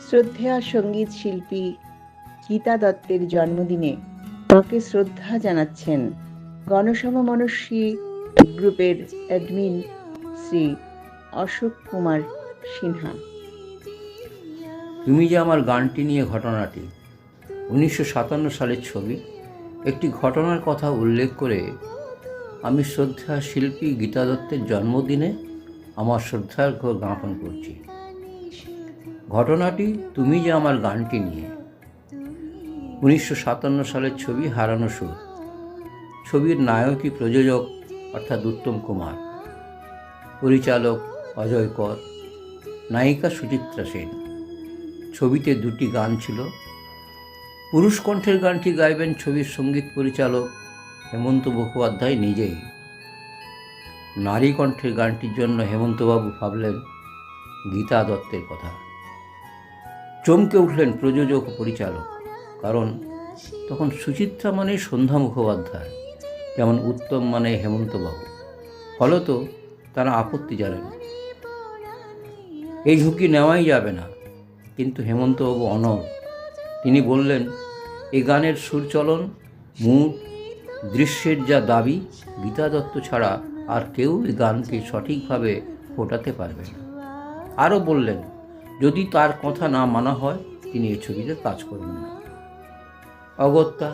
শ্রদ্ধেয়া সঙ্গীত শিল্পী গীতা দত্তের জন্মদিনে তাঁকে শ্রদ্ধা জানাচ্ছেন গণসমমনস্বী গ্রুপের অ্যাডমিন শ্রী অশোক কুমার সিনহা। তুমি যে আমার গানটি নিয়ে ঘটনাটি 1957 সালের ছবি। একটি ঘটনার কথা উল্লেখ করে আমি শ্রদ্ধা শিল্পী গীতা দত্তের জন্মদিনে আমার শ্রদ্ধার্ঘ্য জ্ঞাপন করছি। ঘটনাটি তুমি যে আমার গানটি নিয়ে 1957 সালের ছবি হারানো সুর। ছবির নায়কী প্রযোজক অর্থাৎ উত্তম কুমার, পরিচালক অজয় কর, নায়িকা সুচিত্রা সেন। ছবিতে দুটি গান ছিল। পুরুষ কণ্ঠের গানটি গাইবেন ছবির সঙ্গীত পরিচালক হেমন্ত মুখোপাধ্যায় নিজেই। নারী কণ্ঠের গানটির জন্য হেমন্তবাবু ভাবলেন গীতা দত্তের কথা। চমকে উঠলেন প্রযোজক ও পরিচালক, কারণ তখন সুচিত্রা মানে সন্ধ্যা মুখোপাধ্যায়, যেমন উত্তম মানে হেমন্তবাবু। ফলত তারা আপত্তি জানান, এই ঝুঁকি নেওয়াই যাবে না। কিন্তু হেমন্তবাবু অনড়। তিনি বললেন, এ গানের সুরচলন, মুড, দৃশ্যের যা দাবি, গীতা দত্ত ছাড়া আর কেউ এই গানকে সঠিকভাবে ফোটাতে পারবে না। আরও বললেন, যদি তার কথা না মানা হয় তিনি এই ছবিতে কাজ করবেন না। অগত্যা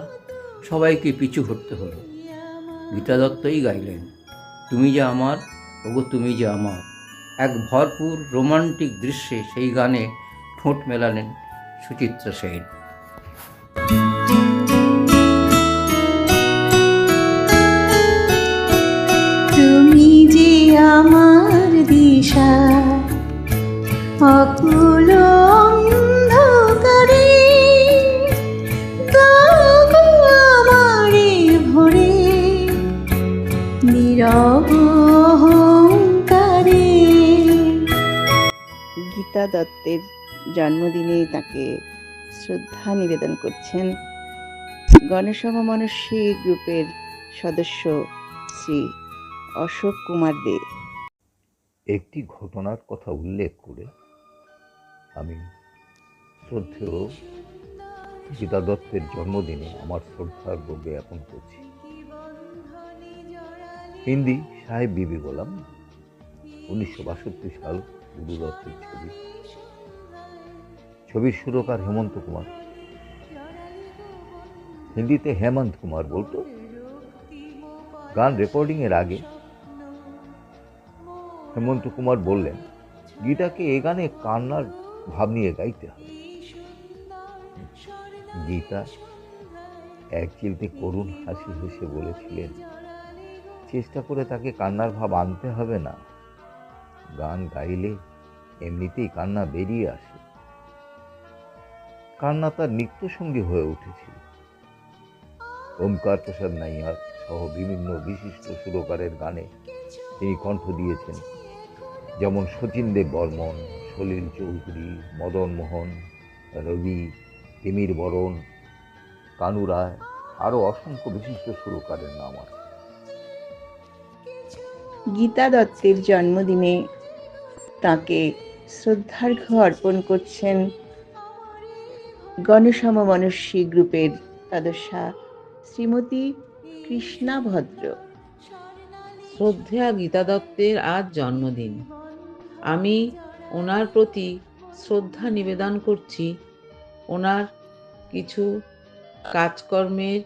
সবাইকে পিছু হটতে হলো। গীতা দত্তই গাইলেন তুমি যে আমার, ওগো তুমি যে আমার। এক ভরপুর রোমান্টিক দৃশ্যে সেই গানে ঠোঁট মেলালেন সুচিত্রা সেন। তুমি যে আমার দিশা অকুল অন্ধকারে, দাও আমারে ভরে নীরব অহংকারে। গীতা দত্তের জন্মদিনে তাকে শ্রদ্ধা নিবেদন করছেন গণসমমনস্বী গ্রুপের সদস্য শ্রী অশোক কুমার দে। একটি ঘটনার কথা উল্লেখ করে আমি শ্রদ্ধেয় গীতা দত্তের জন্মদিনে আমার শ্রদ্ধার্ঘ্য জ্ঞাপন করছি। হিন্দি সাহেব বিবি গোলাম, 1962 সাল, গুরু দত্তের ছবি। ছবির সুরকার হেমন্ত কুমার, হিন্দিতে হেমন্ত কুমার বলতো। গান রেকর্ডিং এর আগে হেমন্ত কুমার বললেন, গীতাকে এ গানে কান্নার ভাব নিয়ে গাইতে হবে। গীতা এক চিলতে করুণ হাসি হেসে বলেছিলেন, চেষ্টা করে তাকে কান্নার ভাব আনতে হবে না, গান গাইলে এমনিতেই কান্না বেরিয়ে আসে। কান্না তার নিত্যসঙ্গী হয়ে উঠেছিল। ওমকার প্রসাদ নাইয়ার সহ বিভিন্ন বিশিষ্ট সুরকারের গানে তিনি কণ্ঠ দিয়েছেন, যেমন শচীন দেব বর্মন, সলিল চৌধুরী, মদন মোহন, রবি, তিমির বরণ, কানু রায়, আরও অসংখ্য বিশিষ্ট সুরকারের নাম আছে। গীতা দত্তের জন্মদিনে তাকে শ্রদ্ধার্ঘ্য অর্পণ করছেন গণসমমনস্বী গ্রুপের সদস্যা শ্রীমতী কৃষ্ণা ভদ্র। শ্রদ্ধেয়া গীতা দত্তের আজ জন্মদিন। আমি ওনার প্রতি শ্রদ্ধা নিবেদন করছি ওনার কিছু কাজকর্মের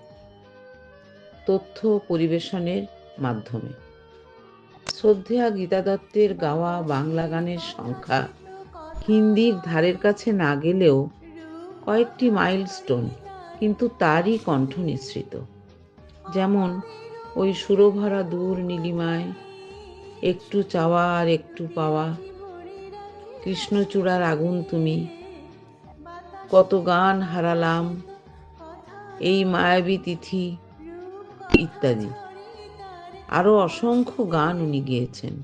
তথ্য পরিবেশনের মাধ্যমে। শ্রদ্ধেয়া গীতা দত্তের গাওয়া বাংলা গানের সংখ্যা হিন্দির ধারের কাছে না গেলেও কয়েকটি মাইলস্টোন, কিন্তু তারই কণ্ঠ নিঃসৃত। যেমন ওই সুরভরা দূর নীলিমায়, একটু চাওয়া আর একটু পাওয়া, কৃষ্ণচূড়ার আগুন তুমি, কত গান হারালাম, এই মায়াবী তিথি ইত্যাদি। আরও অসংখ্য গান উনি গেয়েছেন।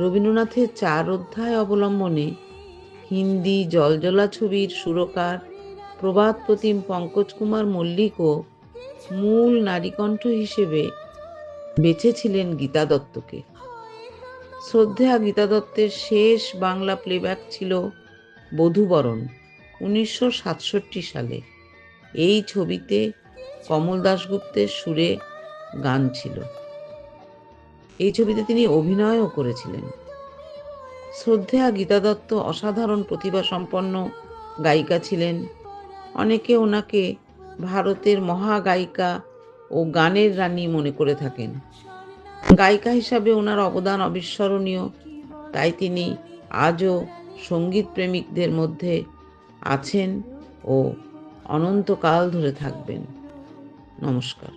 রবীন্দ্রনাথের 4 অধ্যায় অবলম্বনে হিন্দি জলজলা ছবির সুরকার প্রবাদ প্রতিম পঙ্কজ কুমার মল্লিকও মূল নারীকণ্ঠ হিসেবে বেছেছিলেন গীতা দত্তকে। শ্রদ্ধেয়া গীতা দত্তের শেষ বাংলা প্লেব্যাক ছিল বধূবরণ 1967 সালে। এই ছবিতে কমল দাশগুপ্তের সুরে গান ছিল। এই ছবিতে তিনি অভিনয়ও করেছিলেন। শ্রদ্ধেয়া গীতা দত্ত অসাধারণ প্রতিভাসম্পন্ন গায়িকা ছিলেন। অনেকে ওনাকে ভারতের মহাগায়িকা ও গানের রানী মনে করে থাকেন। গায়িকা হিসাবে ওনার অবদান অবিস্মরণীয়, তাই তিনি আজও সঙ্গীত প্রেমিকদের মধ্যে আছেন ও অনন্তকাল ধরে থাকবেন। নমস্কার।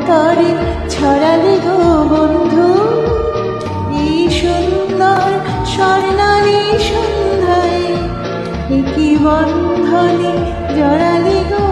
তরে ছড়ালে গো বন্ধু এই সুন্দর স্বর্ণালী সন্ধ্যায়, কি বন্ধনে জড়ালে গো